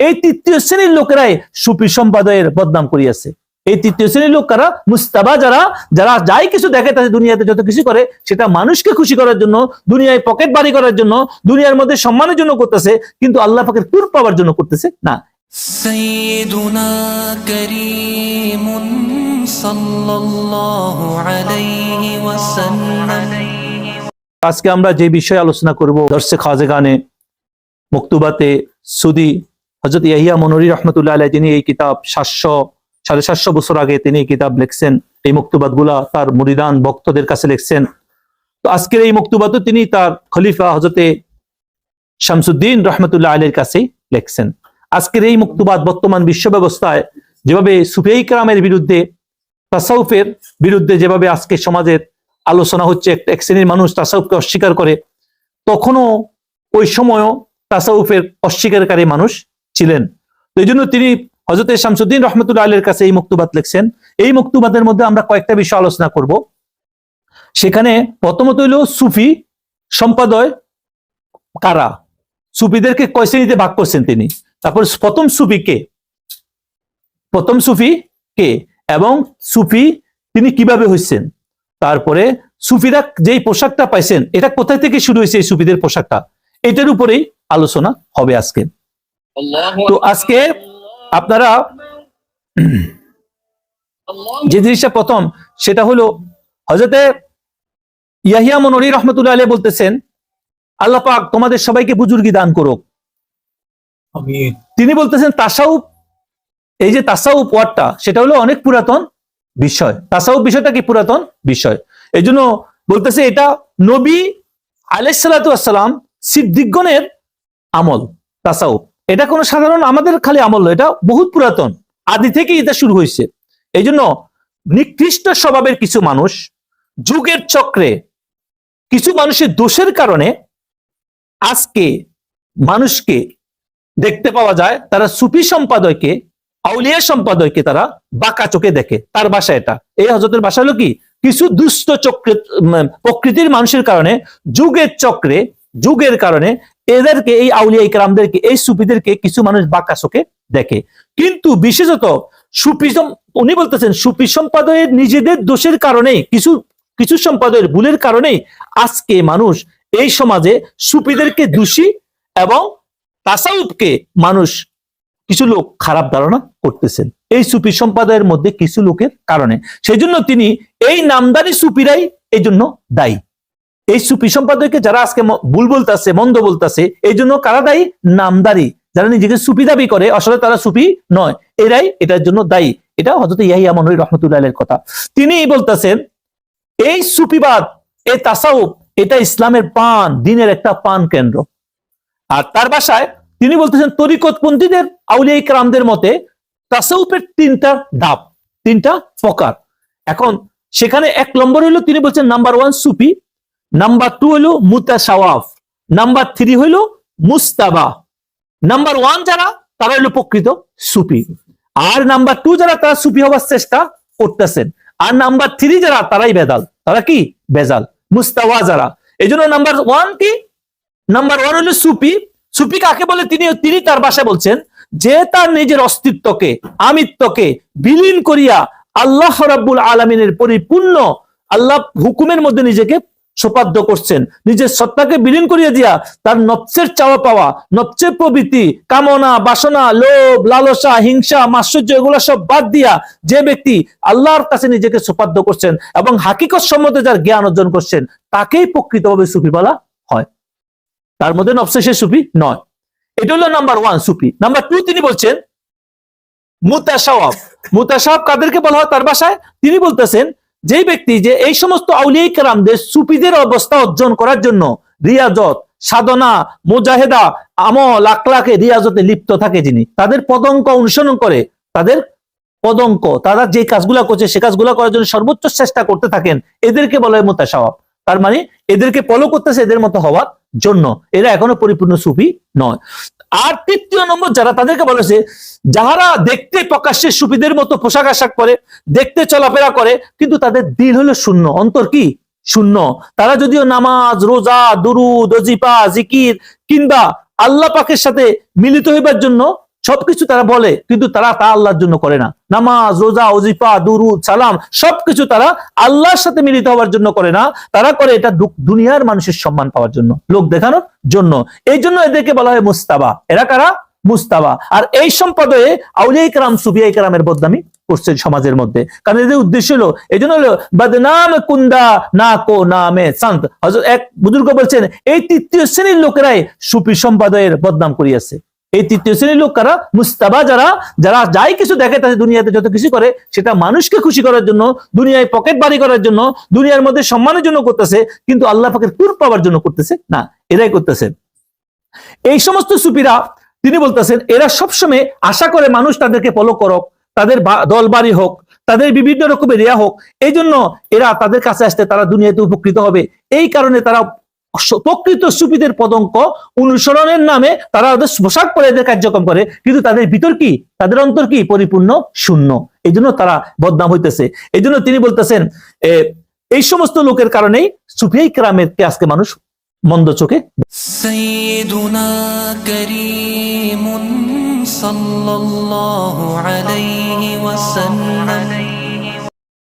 এই তৃতীয় শ্রেণীর লোকেরাই সুফি সম্প্রদায়ের বদনাম করিয়াছে। এই তৃতীয় শ্রেণীর লোক কারা? মুস্তাবা, যারা যারা যাই কিছু দেখে তাদের দুনিয়াতে যত কিছু করে সেটা মানুষকে খুশি করার জন্য, দুনিয়ায় পকেট বাড়ি করার জন্য, দুনিয়ার মধ্যে সম্মানের জন্য করতেছে, কিন্তু আল্লাহ পাকের কুর পাওয়ার জন্য করতেছে না। সাইয়্যিদুনা কারীমুন সাল্লাল্লাহু আলাইহি ওয়াসাল্লাম। আজকে আমরা যে বিষয়ে আলোচনা করব, দর্শে খাজেগানে মকতুবাতে সুদি হযরত ইয়াহিয়া মনরি রহমতুল্লাহ আলাইহি, তিনি এই কিতাব 700-750 বছর আগে তিনি এই কিতাব লিখছেন। এই মকতুবাত গুলা তার মুরিদান ভক্তদের কাছে লিখছেন। তো আজকের এই মকতুবাত তিনি তার খলিফা হযরতে শামসুদ্দিন রহমতুল্লাহ আলাইহির কাছে লিখছেন। আজকের এই মকতুবাত বর্তমান বিশ্ব ব্যবস্থায় যেভাবে সুফিয়ায়ে কেরামের বিরুদ্ধে, তাসাউফের বিরুদ্ধে যেভাবে আজকে সমাজের আলোচনা হচ্ছে, এক শ্রেণীর মানুষ তাসাউফকে অস্বীকার করে, তখনও ওই সময়ও তাসাউফের অস্বীকারী মানুষ ছিলেন। তো এই জন্য তিনি হযরত শামসুদ্দিন রহমতুল্লাহ আলাইহির কাছে এই মকতুবাত লিখছেন। এই মকতুবাতের মধ্যে আমরা কয়েকটা বিষয় আলোচনা করব। সেখানে প্রথমত হইল সুফি সম্প্রদায় কারা, সুফিদেরকে কয় শ্রেণীতে ভাগ করছেন তিনি। তারপর প্রথম সুফি কে এবং সুফি তিনি কিভাবে হয়েছেন। তারপরে সুফিরা যেই পোশাকটা পাইছেন এটা কোথায় থেকে শুরু হয়েছে, এই সুফিদের পোশাকটা, এটার উপরেই আলোচনা হবে আজকে। তো আজকে আপনারা যে জিনিসটা প্রথম, সেটা হলো হযরতে ইয়াহিয়া মনরি রহমতুল্লাহ আলাইহি বলতেছেন, আল্লাহ পাক তোমাদের সবাইকে বুজুর্গি দান করুক। তিনি বলতেছেন তাসাউফ, এই যে তাসাউফ ওয়ার্ডটা, সেটা হলো অনেক পুরাতন বিষয়। তাসাউফ বিষয়টা কি পুরাতন বিষয়, এই জন্য বলতেছে এটা নবী আলাইহিস সালাতু ওয়াস সালাম সিদ্দিকগণের আমল। তাসাউফ এটা কোনো সাধারণ আমাদের খালি আমল নয়, এটা বহুত পুরাতন, আদি থেকে এটা শুরু হয়েছে। এই জন্য নিকৃষ্ট স্বভাবের কিছু মানুষ, যুগের চক্রে কিছু মানুষের দোষের কারণে আজকে মানুষকে দেখতে পাওয়া যায় তারা সুফি সম্পাদককে, আউলিয়া সম্পাদককে তারা বাঁকা চোখে দেখে। তার ভাষা এটা, এই হযরতের ভাষা হলো কি, কিছু দুষ্ট চক্রে প্রকৃতির মানুষের কারণে, যুগের চক্রে, যুগের কারণে এদেরকে, এই আউলিয়া ইকরামদেরকে, এই সুফিদেরকে কিছু মানুষ বাঁকা চোখে দেখে। কিন্তু বিশেষত সুফি, উনি বলতেছেন সুফি সম্পাদকের নিজেদের দোষের কারণেই, কিছু সম্পাদকের ভুলের কারণেই আজকে মানুষ এই সমাজে সুফিদেরকে দোষী এবং তাসাউফকে মানুষ, কিছু লোক খারাপ ধারণা করতেছেন এই সুফি সম্প্রদায়ের মধ্যে কিছু লোকের কারণে। সেই জন্য তিনি এই নামদারি সুফিরাই এই জন্য দায়ী। এই সুফি সম্প্রদায়কে যারা আজকে ভুল বলতেছে, মন্দ বলতেছে, এই জন্য কারা দায়ী? নামদারি, যারা নিজেকে সুফি দাবি করে, আসলে তারা সুফি নয়, এরাই এটার জন্য দায়ী। এটা হযরত ইয়াহিয়া মনরি রহমতুল্লাহ আলাইহির কথা। তিনি বলতেছেন এই সুফিবাদ, এই তাসাউফ, এটা ইসলামের পান, দিনের একটা পান কেন্দ্র। আর তার ভাষায় তিনি বলতেছেন তরিকতপন্থীদের, আউলিয়া ইকরামদের মতে তাসাউফের তিনটা ধাপ, তিনটা প্রকার। এখন সেখানে 1 নম্বর হইলো, তিনি বলছেন নাম্বার 1 সুফি, নাম্বার 2 হইলো মুতাসাওয়াফ, নাম্বার 3 হইলো মুস্তাবা। নাম্বার 1 যারা, তারা হইলো প্রকৃত সুফি, আর নাম্বার 2 যারা, তারা সুফি হওয়ার চেষ্টা করতেছেন, আর নাম্বার 3 যারা, তারাই বেদাল। তারা কি? বেজাল, মুস্তাওয়া যারা। এই জন্য নাম্বার 1 কি? নাম্বার 1 হলো সুফি। সুফি কাকে বলে? তিনি তার ভাষায় বলছেন যে তার নিজের অস্তিত্বকে, আমিত্বকে বিলীন করিয়া আল্লাহ রাব্বুল আলামিনের পরিপূর্ণ আল্লাহ হুকুমের মধ্যে নিজেকে সোপাদ্য করছেন, নিজের সত্তাকে বিলীন করিয়া দিয়া তার নফসের চাওয়া পাওয়া, নফসের প্রবৃত্তি, কামনা, বাসনা, লোভ, লালসা, হিংসা, মাৎসর্য, এগুলো সব বাদ দিয়া যে ব্যক্তি আল্লাহর কাছে নিজেকে সোপাদ্য করছেন এবং হাকিকত সম্বন্ধে যার জ্ঞান অর্জন করছেন, তাকেই প্রকৃতভাবে সুফি বলা হয়। তার মধ্যে নফসে সে সুফি নয়। এটা হলো নাম্বার 1 সুফি। নাম্বার 2 তিনি বলছেন মুতাসাওয়াফ। মুতাসাওয়াফ কাদেরকে বলা হয়? তার ভাষায় তিনি বলতেছেন যেই ব্যক্তি যে এই সমস্ত আউলিয়া কেরামদের, সুফিদের অবস্থা অর্জন করার জন্য রিয়াজত, সাধনা, মুজাহেদা, আমল, আখলাকে, রিয়াজতে লিপ্ত থাকে, যিনি তাদের পদঙ্ক অনুসরণ করে, তাদের পদঙ্ক, তারা যে কাজগুলা করছে সে কাজগুলা করার জন্য সর্বোচ্চ চেষ্টা করতে থাকেন, এদেরকে বলা হয় মুতাসাওয়াফ। তার মানে এদেরকে ফলো করতেছে এদের মতো হওয়ার জন্য, এরা এখনো পরিপূর্ণ সুফি নয়। আর 3য় নম্বর যারা, তাদেরকে বলেছে যারা দেখতে প্রকাশ্যে সুফিদের মতো পোশাক আশাক করে, দেখতে চলাফেরা করে, কিন্তু তাদের দিল হলো শূন্য, অন্তর কি? শূন্য। তারা যদিও নামাজ, রোজা, দুরুদ, ওজিফা, জিকির কিংবা আল্লাহ পাকের সাথে মিলিত হইবার জন্য সবকিছু তারা বলে, কিন্তু তারা তা আল্লাহর জন্য করে না। নামাজ, রোজা, ওজিফা, দুরুদ, সালাম সবকিছু তারা আল্লাহর সাথে মিলিত হওয়ার জন্য করে না, তারা করে এটা দুনিয়ার মানুষের সম্মান পাওয়ার জন্য, লোক দেখানোর জন্য। এই জন্য এদেরকে বলা হয় মুস্তাবা। এরা কারা? মুস্তাবা। আর এই সম্প্রদায়ে আউলিয়া কেরাম, সুফিয়া কেরামের বদনামি করছে সমাজের মধ্যে, কারণ এদের উদ্দেশ্য হলো, এই জন্য হলো বদনাম কুন্দা না কো নামে সন্ত। হযরত এক বুজুর্গ বলছেন, এই তৃতীয় শ্রেণীর লোকেরাই সুফি সম্প্রদায়ের বদনাম করিয়াছে। এই তৃতীয় শ্রেণীর লোক কারা? মুস্তাবা, যারা যাই কিছু দেখে তাদের দুনিয়াতে যত কিছু করে সেটা মানুষকে খুশি করার জন্য, দুনিয়ায় পকেট বাড়ি করার জন্য, দুনিয়ার মধ্যে সম্মানের জন্য করতেছে, কিন্তু আল্লাহ পাকের কুর পাওয়ার জন্য করতেছে না, এরাই করতেছে। এই সমস্ত সুফিরা, তিনি বলতেছেন, এরা সবসময় আশা করে মানুষ তাদেরকে ফলো করুক, তাদের দলবাড়ি হোক, তাদের বিভিন্ন রকমের রিয়া হোক, এই জন্য এরা তাদের কাছে আসতে তারা দুনিয়াতে উপকৃত হবে। এই কারণে তারা প্রকৃত সুফিদের পদঙ্ক অনুসরণের নামে তারা ওদের পোশাক পরে এদের কার্যক্রম করে, কিন্তু তাদের ভিতর কি, তাদের অন্তর কি? পরিপূর্ণ শূন্য। এই জন্য তারা বদনাম হইতেছে। এই জন্য তিনি বলতেছেন, এই সমস্ত লোকের কারণেই সুফিয়া কেরামের কে আজকে মানুষ মন্দ চোখে। سيدنا كريم صلى الله عليه وسلم